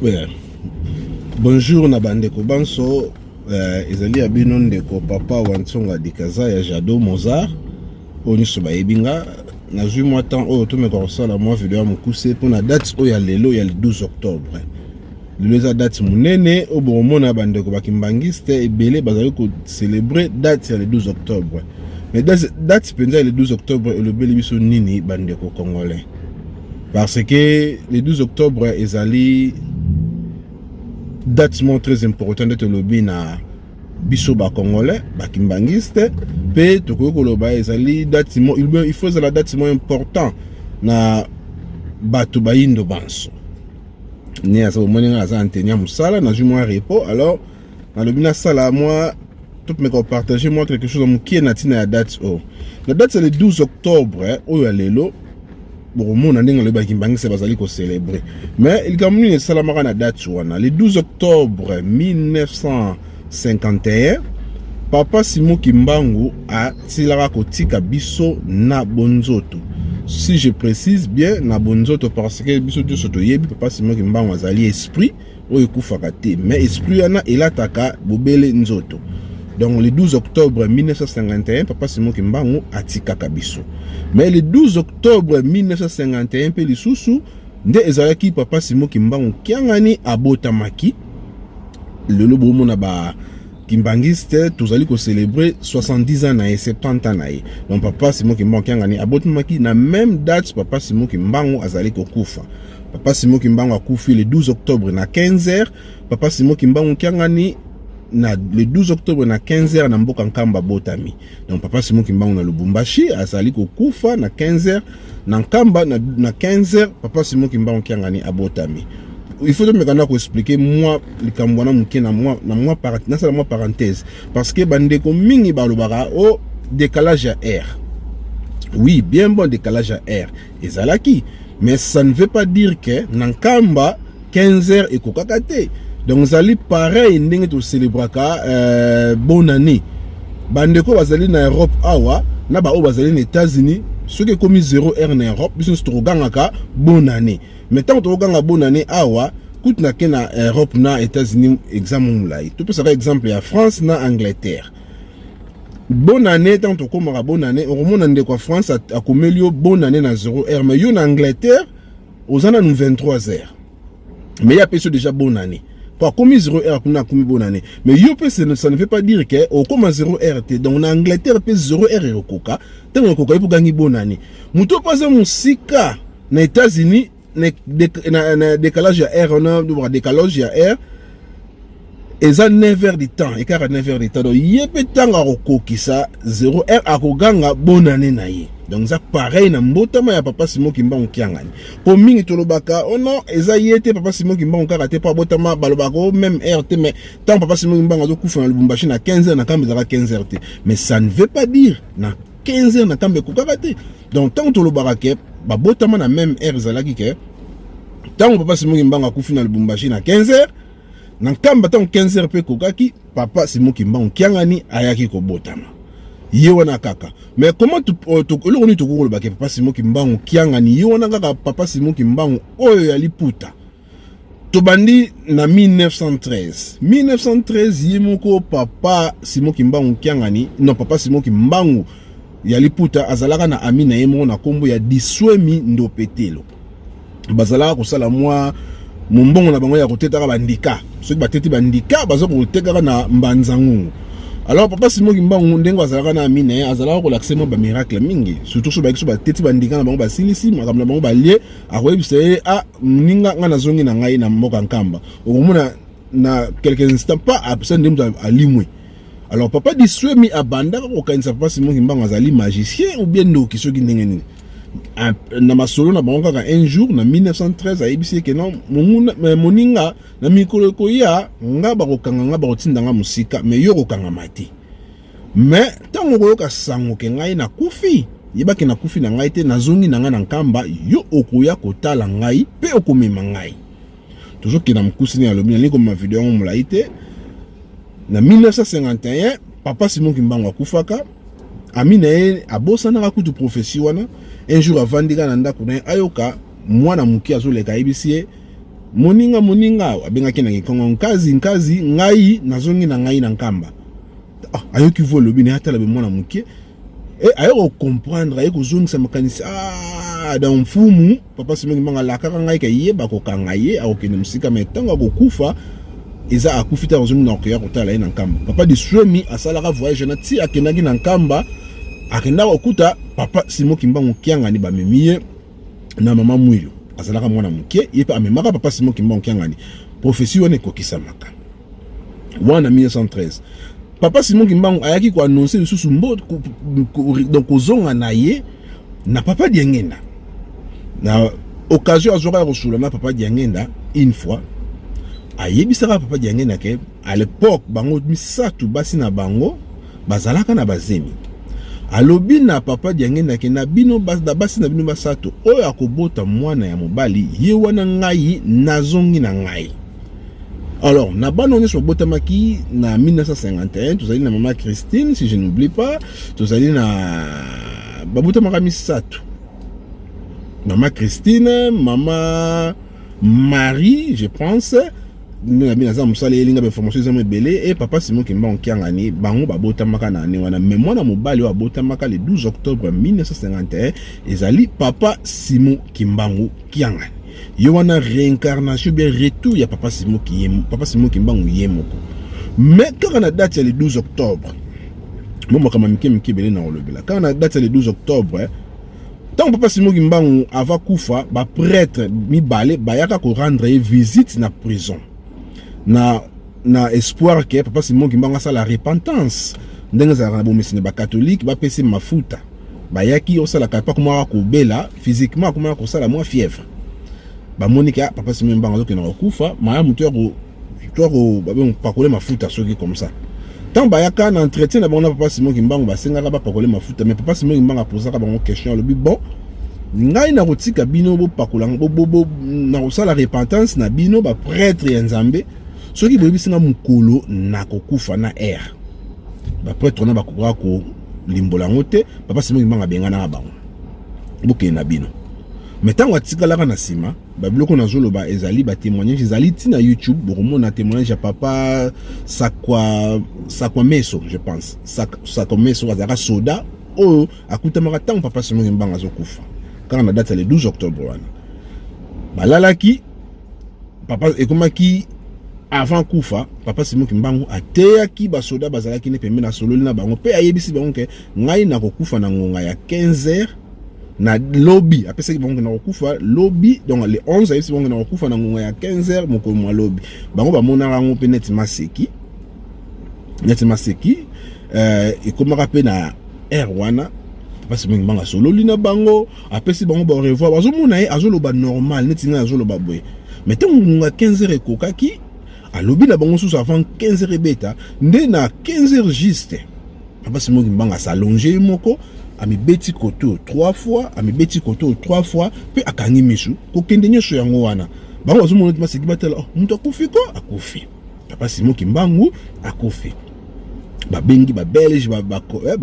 Ouais. Bonjour na bandeko banso ezali ya bino ndeko papa Wansonga Dikaza ya Jado Mozart oni so bayebinga na zui moi temps oyo tomeka kosala moi video ya mokuse pour na date oyo ya lelo ya le 12 octobre. Lelo eza date munene oyo bomona bandeko bakimbangiste ebele bazali ko célébrer date ya le 12 octobre. Mais date penza le 12 octobre elobeli biso nini bandeko congolais. Parce que le 12 octobre ezali date très importante de lobby na biso ba congolais ba kimbangiste pe toko koloba ezali date il faut la date important na bato ba indo banso ni asa moninga asa antenia musala na ju moi repos. Alors na lobby na sala moi tout me partager moi quelque chose qui est natina ya date o la date c'est le 12 octobre oyo lelo bon mon andinga le bakimbangiste c'est bazali ko célébrer mais il kamuni ne salamaka na date wana le 12 octobre 1951 papa Simon Kimbangu a tilaka kotika biso na bonzoto. Si je précise bien na bonzoto parce que biso biso to yebi papa Simon Kimbangu azali esprit oyo kufaka te mais esprit yana elataka bobele nzoto. Donc le 12 octobre 1951, papa Simon Kimbangu atika kabiso. Mais le 12 octobre 1951, pe lisusu nde ezalaki papa Simon Kimbangu kiangani abotamaki. Le lobo mona ba kimbangiste tozali ko célébrer 70 ans et 70 ans. Donc papa Simon Kimbangu kiangani abotamaki na même date papa Simon Kimbangu azali ko kufa. Papa Simon Kimbangu akufi le 12 octobre na 15h, papa Simon Kimbangu kiangani na le 12 octobre na 15h na mboka Nkamba botami. Donc papa Simon Kimbangu na Lubumbashi azali ko kufa na 15h na Nkamba na 15h papa Simon Kimbangu kiangani abotami. Il faut me kana ko expliquer moi likambo na muke na moi parenthèse parce que bandeko mingi balobaka o décalage à air. Oui, bien bon décalage à air ezalaki, mais ça ne veut pas dire que na Nkamba 15h et kokakate. Donc zali pareil ndenge to célébraka bonne année. Bandeko bazali na Europe awa na ba o bazali na États-Unis, ceux qui commis 0h na Europe biso strogangaka bonne année. Mais tant to ganga bonne année awa kut na ke na Europe na États-Unis exemple mulai. Tu peux savoir exemple ya France na Angleterre. Bonne année tant to komaka bonne année au monde ndeko France a komelio bonne année na 0h mais yo na Angleterre ozana nu 23h. Mais il y a personne déjà bonne année. Pas comme 0R comme na comme bonne année. Mais yo ça ne veut pas dire que au comme 0R donc en Angleterre peut 0R et au coca, tant au coca pour gagner bonne année. Muto pas musika na États-Unis na décalage à R on a décalage à R et ça 9h du temps et 49h du temps. Donc yepé tanga au coki ça 0R à koganga bonne année na ye. Donc ça pareil na mbotama ya papa Simon Kimbangu kiangani. Po mingi tolobaka oh non eza yete papa Simon Kimbangu karate pa botama balobako même RT mais tant papa Simon Kimbangu zo kufa na Lubumbashi na 15h na kambe za 15h. Mais ça ne veut pas dire na 15h na kambe ko karate. Donc tant tolobaka ke ba botama na même R zalaki ke tant papa Simon Kimbangu kufa na Lubumbashi na 15h na kamba tant 15h pe kokaki papa Simon Kimbangu kiangani ayaki ko botama. Yewana kaka. Mais comment tu le to ko bake papa Simon Kimbangu kiangani yewana kaka papa Simon Kimbangu oyo ya liputa. To bandi na 1913. 1913 yemoko papa Simon Kimbangu kiangani non papa Simon Kimbangu ya liputa azalaka na amina yemo na kombo ya Diswemi Ndopetelo. Bazalaka ko sala moi mumbongo na bango ya kotetaka bandika. Soki bateti bandika bazo ko tekaka na mbanzangu. Alors papa Simon Kimbangu ndengo azalaka na amine azalaka ko l'accès ba miracle mingi surtout so ba kiso ba teti bandika na bango ba silisi makamna bango ba lie akoyebise ninga ngana zongi na ngai na mboka Nkamba okomona na quelques instants pas absent ndemto alimwe. Alors papa Diswemi abanda ko kanisa papa Simon Kimbangu azali magicien ou bien ndoki soki ndenge nini na masolo na bango kaka un jour na 1913 ayebisi ke non moninga na mikolo ko ya nga ba kokanga nga ba kotindanga musika mais yo kokanga mati mais tango koyoka sango ke ngai na kufi yebaki na kufi na ngai te nazongi na nga na Nkamba yo okoya kotala ngai pe okomema ngai toujours ke na mkusini ya lobina liko ma video mulai te na 1951 papa Simon Kimbangu akufaka amina abosana ka kutu profession wana un jour avant ndika na ndako na ayoka mwana muki azoleka ibisi moninga abengaki na Kongo nkazi ngai nazongi na ngai na nkamba ayoki volo bini atala be mwana muke ayo comprendre ayo kozongisa makanisi dans mfumu papa Simon Kimbanga lakaka ngai ka yeba ko kangaye akokende musika metanga kokufa eza akufita ozongi na koya kotala ye na nkamba papa de Swemi asalaka voyage na ti akendaki na nkamba akenda okuta papa Simon Kimbanga kiangani bamemiye na mama Mwilo azalaka mwana muke yepe amemaka papa Simon Kimbanga kiangani profession wana ekokisamaka wana 1913 papa Simon Kimbanga ayaki ko annoncer lisusu mbo donc kozonga na ye na papa Diangenda na occasion azora rosula na papa Diangenda une fois ayebisaka papa Diangenda ke à l'époque bango misatu basi na bango bazalaka na bazemi alobi na papa Diangenda ke na bino basi na bino basatu oyo akobota mwana ya mobali ye wana ngai nazongi na ngai. Alors, na bano on est sur botamaki na 1951, tous allez na maman Christine si je n'oublie pas, tous allez na babotamaka misatu. Maman Christine, maman Marie, je pense, na binaza musala elinga ba information za mebele et papa Simon Kimbanga kiangani bango babotamaka na ne wana mais mwana mobali wa botamaka le 12 octobre 1951 ezali papa Simon Kimbanga kiangani. Yo wana réincarnation bien retour ya papa Simon Kimbanga yemoko. Mais quand on a date le 12 octobre, moi kama mike bele na olobela. Quand on a date le 12 octobre, tant papa Simon Kimbanga ava kufa, ba prêtre mi balé bayaka ko rendre visite na prison. Na espoir que papa Simon Kimbanga sa la repentance. Ndenge za rabo mesine ba catholique ba pese mafuta. Bayaki osala ka pa kuma ko bela physiquement kuma ko sala moi fièvre. Ba monika papa Simon Kimbanga zo ke na kufa maya mutu ko ba pakole mafuta soki comme ça. Tant bayaka na entretien na bona papa Simon Kimbanga ba senga ba pakole mafuta mais papa Simon Kimbanga posaka ba question le bon ngai na kotika bino bo pakola bo na kosala repentance na bino ba prêtre ya Nzambe soki boyebi singa mukolo na kokufa na air ba prêtre na ba ko limbola ngote papa Simon Kimbanga benga na bango boke na bino. Mais tant que la na sima, babiloko na zoloba ezali ba témoignage ezali tina YouTube, bokomo na témoignage ya papa Sakwa Meso, je pense. Sakwa Meso azaka soda o akutamaka tant papa Simon Kimbanga zokufa. Quand on a date le 12 octobre wana. Balalaki papa ekomaki avant kufa, papa Simon Kimbanga ateyaki ba soda bazalaki ne pembe na sololi na bango pe ayebisi bango ke ngai na kokufa na ngonga ya 15h na lobby après ça bango na kokufa lobby donc les 11 ayebisi bango na kokufa na ngonga ya 15h moko mwa lobby bango ba mona rango pe net maseki ekomaka pe na air wana papa Simon Kimbanga sololi na bango après si bango ba revoir bazomona ye azoloba normal net nga azoloba boye mais tant ngonga 15h ekokaki alobi na bango sous avant 15h beta nde na 15h juste papa Simon Kimbanga s'allonger moko ami beti koto 3 fois ami beti koto 3 fois pe akangi misu ko kende nyosho yango wana bango bazomona tima seki batela muto akufi ko akufi papa Simon Kimbanga akufi babengi ba belge ba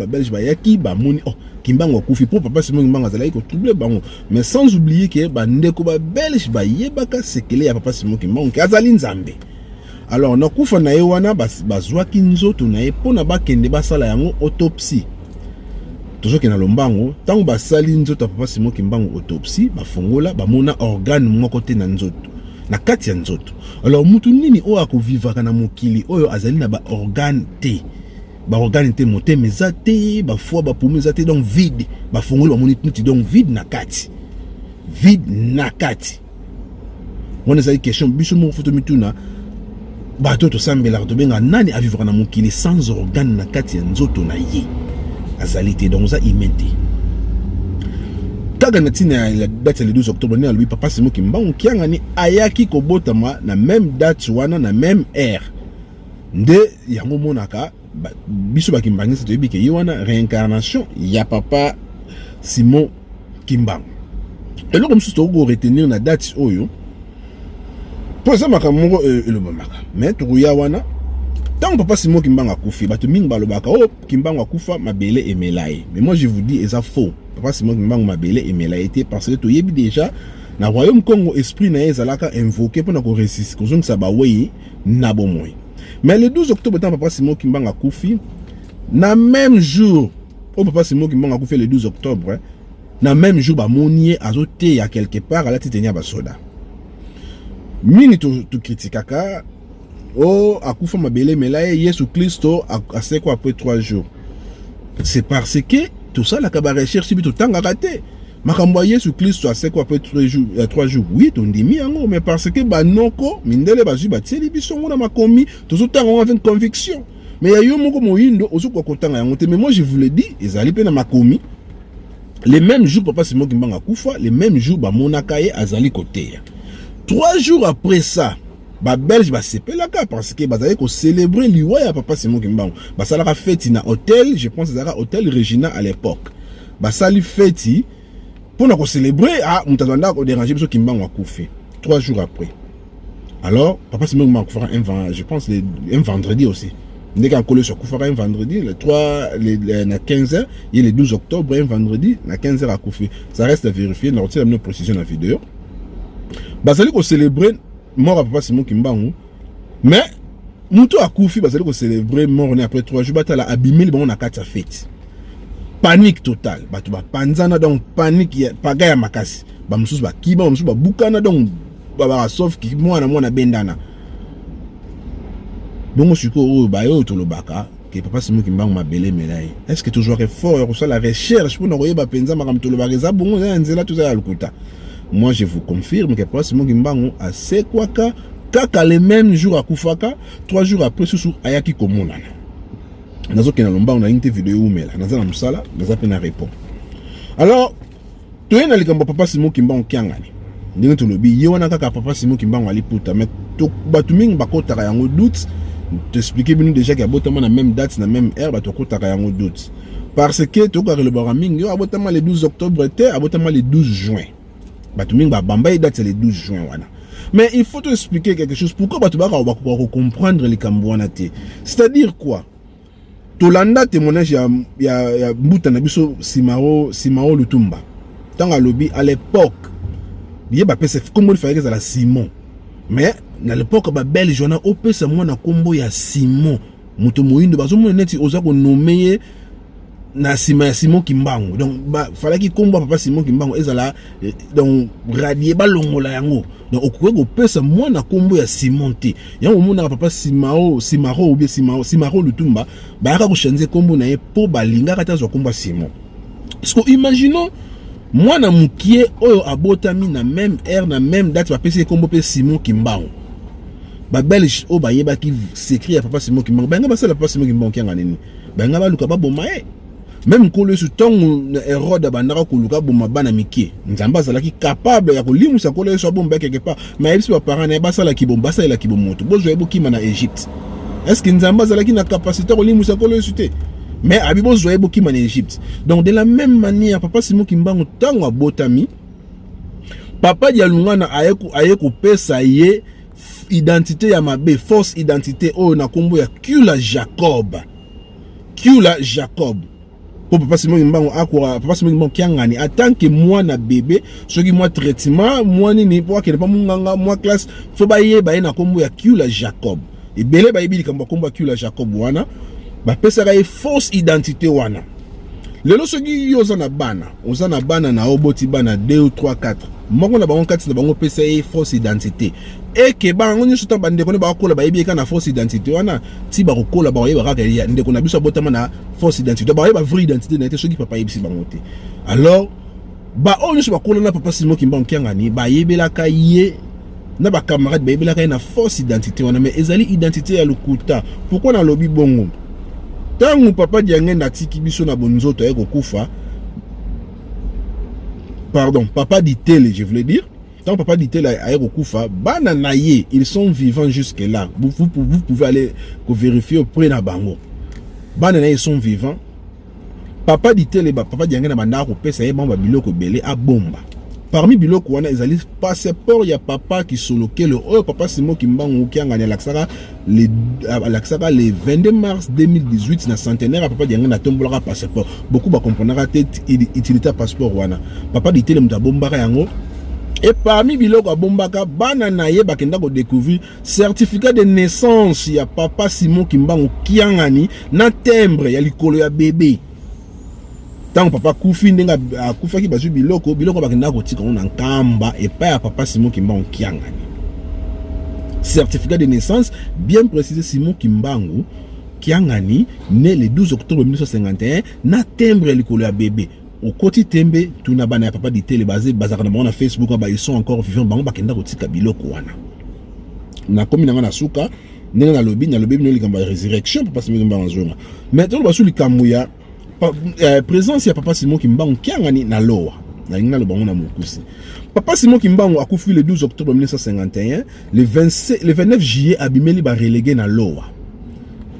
belge ba yaki ba moni Kimbanga akufi po papa Simon Kimbanga azalaki ko troubler bango mais sans oublier que ba ndeko ba belge ba yebaka sekele ya papa Simon Kimbanga azali Nzambe. Alors na kufa na ye wana bazwaki nzoto na ye pona bakende basala yango autopsie. Toujours que na lombango tant basali nzoto papa Simon Kimbanga autopsie bafongola bamona organe moko te na nzoto na kati ya nzoto. Alors mutu nini oyo akovivaka na mokili oyo azali na ba organe te motema eza te ba foie ba poumon eza te donc vide bafongola bamoni muti donc vide na kati on ezali question biso mo foto mituna bato to sambela to benga nani avivaka na mokili sans organe na kati ya nzoto na ye azalité donc ça imenté taga natina la date le 12 octobre né lui papa Simon Kimbanga kiangani ayaki kobotama na même date wana na même heure nde yango monaka biso bakimbanga c'est toyebi ke wana réincarnation ya papa Simon Kimbanga eloko comme si to go retenir na date oyo pour ça makamoko elobamaka mais tukuya wana tant papa Simon Kimbanga akufi bato mingi balobaka Kimbanga akufa mabele emelaye mais moi je vous dis eza faux papa Simon Kimbanga mabele emelaye te parce que toyebi déjà na royaume Congo esprit na ezalaka invoqué pour na ko resist ko zonga ba weye na bomoi. Mais le 12 octobre tant papa Simon Kimbanga Koufi na même jour au papa Simon Kimbanga Koufi le 12 octobre na même jour ba monier azoté à quelque part à la titenia ba soda. Mini to critikaka oh akufa mabele melaye Yesu Christo a c'est quoi après 3 jours. C'est parce que tout ça la kaba recherche bi to tanga raté. Makambo Yesu Christo a c'est quoi après 3 jours. Oui, ton dimi yango mais parce que ba noko mindele ba juba tieli biso ngona makomi to so tanga avec conviction. Mais yayo moko moyindo ozuko kotanga yango te mais moi je vous le dis, ezali pe na makomi. Les mêmes jours papa Simon Kimbanga kufa, les mêmes jours ba monakaye azali côté. 3 jours après ça, ba Belge ba sepelaka parce que bazali ko célébrer liwa ya papa Simon Kimbanga. Ba salaka fête na hôtel, je pense ça hôtel Regina à l'époque. Ba sali fête pour nous célébrer à mutazanda ko déranger biso Kimbanga kufa 3 jours après. Alors papa Simon Kimbanga kufa je pense un vendredi aussi. Dès qu'on colle sur Koufara un vendredi, le 3, le 15h, et le 12 octobre, un vendredi, à 15h à Koufé. Ça reste à vérifier, on a une précision dans la vidéo. Basali ko célébrer mort à papa Simon Kimbanga. Mais, Moutou à Koufi, basali ko célébrer mort après 3 jours, batala abîmé, bon, on a 4 fêtes. Panique totale. Batouba panzana, donc panique, pagaya makasi. Bamsous ba kiba, bamsous ba boukana, donc, babara sauf qui, moi, na bendana. Bon, je suis bayo to le baka que papa Simon Kimbanga mabele melaye. Est-ce que toujours est fort pour ça la recherche pour n'envoyer ba penza makam to le baka bon nzela tout ça à l'kuta. Moi je vous confirme que papa Simon Kimbanga a c'est quoi kaka les mêmes jours à Koufaka 3 jours après sous ayaki komona. Nazo kena lomba on a une vidéo umela naza na musala naza pena répond. Alors to yena likambo papa Simon Kimbanga kiangani. Ndenge to lobi yewana kaka papa Simon Kimbanga aliputa mais to batuming bakota yango doute. T'expliquer bien déjà qu'il y a beaucoup la même date, la même heure, bah tu as un doute. Parce que tu as le baraming, il y a beaucoup le 12 octobre, il y a beaucoup le 12 juin. Bah tu as bamba date c'est le 12 juin voilà. Mais il faut te expliquer quelque chose. Pourquoi bah tu vas comprendre les Cambouanate. C'est-à-dire quoi? Tolanda témoignage il y a Mbuta Nabiso Simaro Lutumba. Tant à lobby à l'époque, il y a pas c'est comme il fallait que ça la Simon. Mais à l'époque ba Belge on a opesa mwana kombo ya Simon muto moyindo bazo mona neti oza ko nommer na sima ya Simon Kimbanga donc ba fallait ki kombo papa Simon Kimbanga ezala donc radier ba longola yango donc okwe ko pesa mwana kombo ya Simon te yango mona papa Simaro ou bien Simaro Lutumba ba ka ko changer kombo na ye po balinga kata zo kombo Simon. Est-ce que imaginons mwana mukie oyo abotami na même heure na même date ba pesa kombo pe Simon Kimbanga. Ba Belge o ba yeba ki s'écrit à papa Simon Kimbanga. Ba nga ba sala papa Simon Kimbanga kianga nini. Ba nga ba luka ba bomae. Même kolo su tongu Hérode bandaka ko luka boma bana mikie. Nzamba zala ki capable ya ko limusa kolo so bomba quelque part. Mais yebisi ba parents na ba sala ki bomba sala ki bomoto. Bozo yebo ki mana Égypte. Est-ce que Nzamba zala ki na capacité ko limusa kolo suté. Mais abibo zo yebo ki mana Égypte. Donc de la même manière papa Simon Kimbanga tango abotami. Papa dialungana ayeko pesa ye identité ya mabe fausse identité o na kombo ya Kula Jacob pour papa Simon Kimbanga akwa papa Simon Kimbanga kiangani en tant que moi na bébé soki moi traitement moi ni pour que pas munganga moi classe fo ba ye ba na kombo ya Kula Jacob et belé ba yebili kombo ya Kula Jacob wana ba pesa ka fausse identité wana lelo soki yoza na bana na oboti bana 2 ou 3 4 moko na bango 4 na bango pesa fausse identité et que bango nyoso ta bande ko ba kola ba yebi ka na fausse identité wana ti ba kola ba yeba ka ya ndeko na biso botama na fausse identité ba yeba vraie identité na été soki papa yebisi bango te. Alors ba o nyoso ba kola na papa Simon Kimbanga kiangani ba yebela ka ye na ba camarade ba yebela ka na fausse identité wana mais ezali identité ya lokuta. Pourquoi na lobby bongo tangu papa diangen na tiki biso na bonzoto ya kokufa. Pardon, papa dit-elle, je voulais dire. Tant papa dit-elle à Kokufa, bana naye, ils sont vivants jusque là. Vous pouvez aller vérifier auprès de Bango. Bana naye, ils sont vivants. Papa dit-elle, papa diangen na banda ko pesa ye bamba biloko belé a bomba. Parmi biloko wana ezali passeport ya papa qui soloke le papa Simon Kimbanga qui a gagné le 22 mars 2018 na centenaire papa diangen na tombola passeport. Beaucoup ba comprendre tête utilité passeport wana. Papa dit-elle muta bomba yango Et parmi biloko a bombaka bana na ye bakenda ko découvrir certificat de naissance ya papa Simon Kimbangu kiangani na timbre ya likolo ya bébé. Tant papa kufi ndenga akufaki bazu biloko bakenda ko tika na nkamba et pas ya papa Simon Kimbangu kiangani. Certificat de naissance bien précisé Simon Kimbangu kiangani né le 12 octobre 1951 na timbre ya likolo ya bébé. Au côté tembe tuna bana ya papa ditele basé bazaka na Facebook ba ils sont encore vivants bango bakenda kotika biloko wana na komi na suka ndenge na lobi no likamba résurrection papa Simon Kimbangu zonga mais to basu likambu ya présence ya papa Simon Kimbangu kiangani na loa na ngina lo bango na mokusi. Papa Simon Kimbangu akufi le 12 octobre 1951, le 29 juillet abimeli ba relégué na loa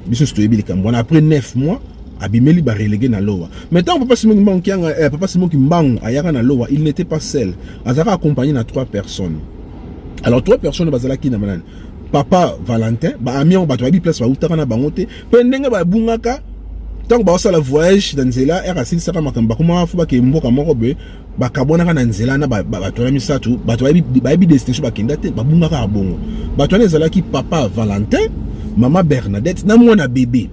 biso stoyebi likambu wana après 9 mois abimeli ba relégué na loa. Maintenant papa Simon Kimbangu ayaka na loa, il n'était pas seul. Azaka accompagné na 3 personnes. Alors 3 personnes bazalaki na manana. Papa Valentin, ba ami on bato abi place ba utaka na bangote, pendenge ba bungaka tant ba sala voyage dans nzela RAC saka makamba kuma fu ba ke mboka moko be ba kabona na nzela na bato na misatu, bato abi destination ba kenda te ba bungaka bongo. Bato na ezalaki papa Valentin, maman Bernadette na mwana bébé.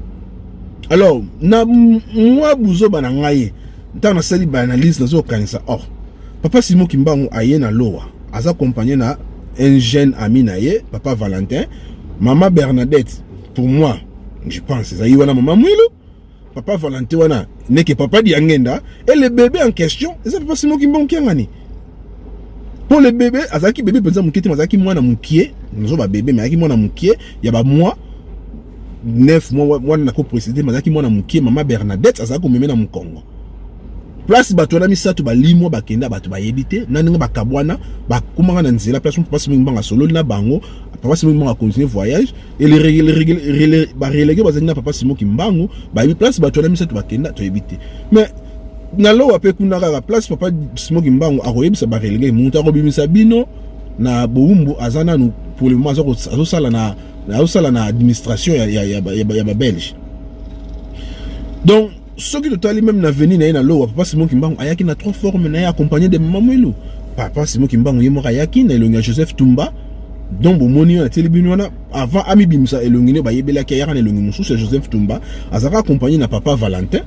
Alors, na moi buzo bana ngaye. Nta na sali ba analyse nazo kanisa. Oh. Papa Simon Kimbangu aye na loa. Aza accompagné na un jeune ami na ye, papa Valentin, maman Bernadette. Pour moi, je pense ça y wana maman Mwilo. Papa Valentin wana neke papa di angenda et le bébé en question, c'est papa Simon Kimbangu kiangani. Pour le bébé, azaki bébé penza mukete mazaki mwana mukie, nazo ba bébé mais azaki mwana mukie, ya ba moi 9 mois wana na ko précédé mazaki mwana mukie maman Bernadette azaki komeme na Mukongo. Place bato na misatu ba limwa bakenda bato ba yebite na ninga bakabwana bakumanga na nzela place papa Simon Kimbangu solo na bango papa Simon Kimbangu a continuer voyage et les ba relégué bazaki na papa Simon Kimbangu ba yebi place bato na misatu bakenda to yebite mais na lo ape kuna ka place papa Simon Kimbangu a koyebisa ba relégué muntu a kobimisa bino na boumbu azana nu pour le moment azo sala na administration ya ba belge. Donc ce qui totalement même na veni na lo papa Simon Kimbangu ayaki na 3 formes na accompagné de maman Mwilo. Papa Simon Kimbangu yemo ayaki na elonga Joseph Tumba donc bomoni na telebino na avant ami bimsa elongine ba yebela ki ayaka na elongi mususu Joseph Tumba azaka accompagné na papa Valentin.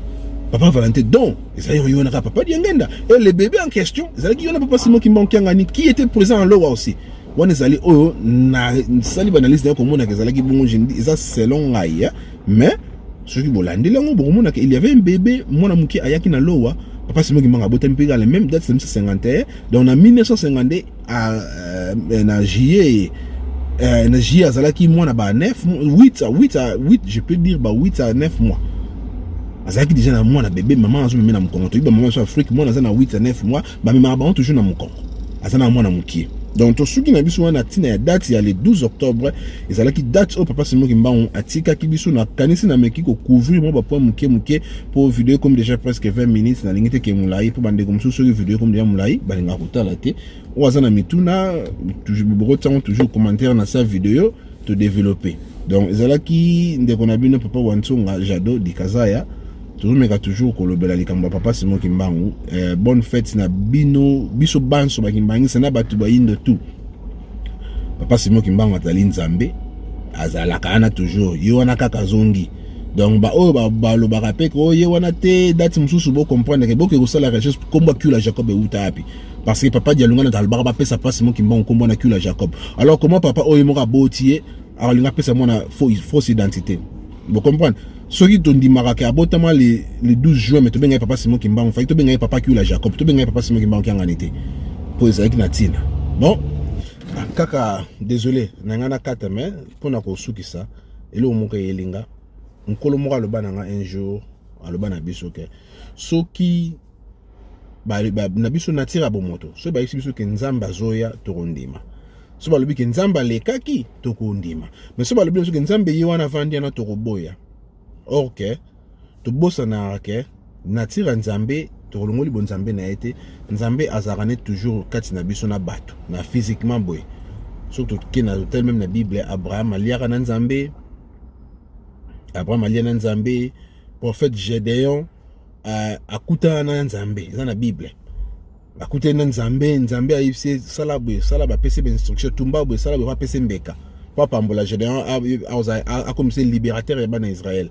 Papa Valentin donc ça y a papa Diangenda et le bébé en question ça y a papa Simon Kimbangu qui était présent en loa aussi. On est allé oh na sali banaliste na komona ke zalaki bongo jendi ça selon ngaya mais ce qui bolandi lango bongo il y avait un bébé mwana muki ayaki na loa papa Simon Kimbangu botem pega la même date 1951 donc en 1952 na juillet azalaki mwana ba 8 je peux dire ba 8 à 9 mois azalaki déjà na mwana bébé maman azo mena Mukongo to iba maman so Afrique mwana za na 8 à 9 mois ba mema ba toujours na Mukongo azana mwana muki. Donc to suki na biso wana tina ya date ya le 12 octobre ezalaki date au papa Simon Kimbangu atika ki biso na kanisi na meki ko couvrir mo ba point muke pour vidéo comme déjà presque 20 minutes na lingite ke mulai pour bande comme sur vidéo comme déjà mulai balinga kotala te ozana mituna toujours commentaire na sa vidéo te développer. Donc ezalaki ndeko na bino papa Wansonga Jado Dikazaya toujours kolobela likambo papa Simon Kimbangu bonne fête na bino biso banso bakimbangi sana batu bayindo tout papa Simon Kimbangu atali nzambe azalaka ana toujours yo wana kaka zongi donc ba o ba lo barape ko yo wana te date mususu bo comprendre que boke ko sala recherche komba Kula Jacob e uta api parce que papa dialunga na talba ba pesa papa Simon Kimbangu komba na Kula Jacob alors comment papa o yimoka botier alors linga pesa mona fausse identité vous comprenez. Ce qui t'ont dit Maraka, abotama le 12 juin, mais tu benga papa Simon Kimbangu, fait tu benga papa Kula Jacob, tu benga papa Simon Kimbangu qui en été. Pour ça qui natina. Bon, kaka désolé, nangana kata mais pour na ko suki ça, et le moka yelinga, on kolomora le bananga un jour, à le bana bisoke. Ce qui na biso natira bomoto, ce ba ici biso ke nzamba zoya torondima. Ce ba lobi ke nzamba lekaki tokondima. Mais ce ba lobi ke nzambe yewana vandi na toroboya. Or que to bossa na ke natira nzambe to longoli bon nzambe na été nzambe azarane toujours kati na biso na bato na physiquement boy surtout que na tel même na Bible Abraham aliaka na nzambe na prophète Gédéon akuta na nzambe za na Bible bakute na nzambe ayibisi sala ba pese ba instruction tumba boye sala ba pese mbeka pa pambola Gédéon a comme c'est libérateur ya bana Israël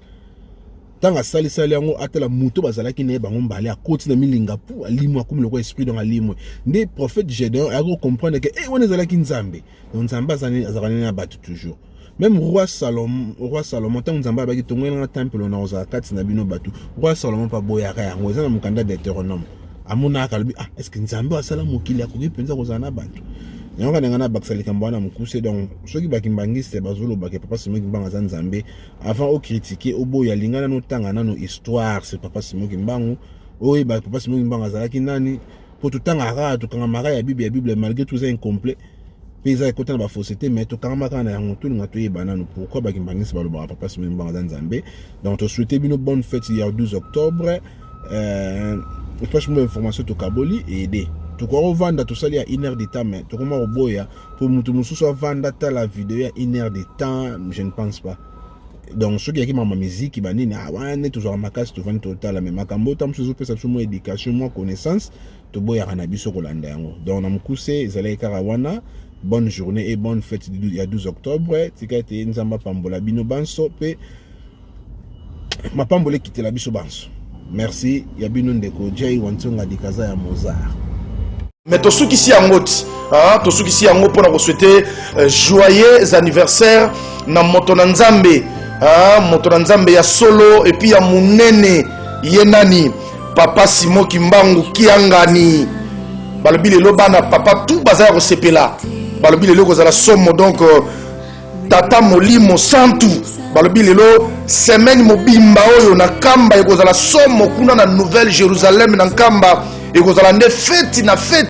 tanga sali yango atela muto bazalaki ne bango mbale akoti na milinga pu alimwa comme le esprit dans alimwe nde prophète Gédéon a comprendre que wana zalaki nzambe donc nzambe azalani na batu toujours. Même roi Salomon tant nzamba baki tongela na temple na oza kati na bino batu roi Salomon pa boyaka yango eza na mukanda Deutéronome amuna kalbi est-ce que nzambe asala mokili akoki penza kozana batu yango kana ngana baksalika mbana mukuse donc soki bakimbangiste bazolo baki papa Simon Kimbangu za nzambe avant au critiquer oboya lingana no tanga na no histoire c'est papa Simon Kimbangu oyi ba papa Simon Kimbangu azalaki nani po tutanga ra tukanga mara ya Bible malgré tout ça incomplet pesa ekota na ba fausseté mais to kanga maka na yango tout nga toye banano pourquoi bakimbangiste baloba papa Simon Kimbangu za nzambe donc to souhaiter bino bonne fête hier 12 octobre franchement information to kaboli et aider to ko vanda to sali ya 1 heure de temps mais to koma oboya pour mutu mususu vanda ta la vidéo ya 1 heure de temps je ne pense pas donc ceux qui ma musique banini wana toujours makasi to vanda total mais makambo tam susu pesa sumo éducation moi connaissance to boya kana biso kolanda yango donc na mukuse ezalaki karawana. Bonne journée et bonne fête il y a 12 octobre tika ete nzamba pambola bino banso pe ma pambole quitter la biso banso. Merci ya bino ndeko Jay Wansonga dikaza ya Mozart. Mais to suki si angoti to suki si ango pona ko souhaiter joyeux anniversaire na moto na nzambe moto na nzambe ya solo et puis ya munene yenani papa Simon Kimbangu kiangani balobi lelo bana papa tout bazaya ko sepela balobi lelo ko zala somo donc tata molimo santu balobi lelo semaine mobimba oyo na kamba ekozala somo kuna na Nouvelle Jérusalem na kamba ekozala nde fête na fête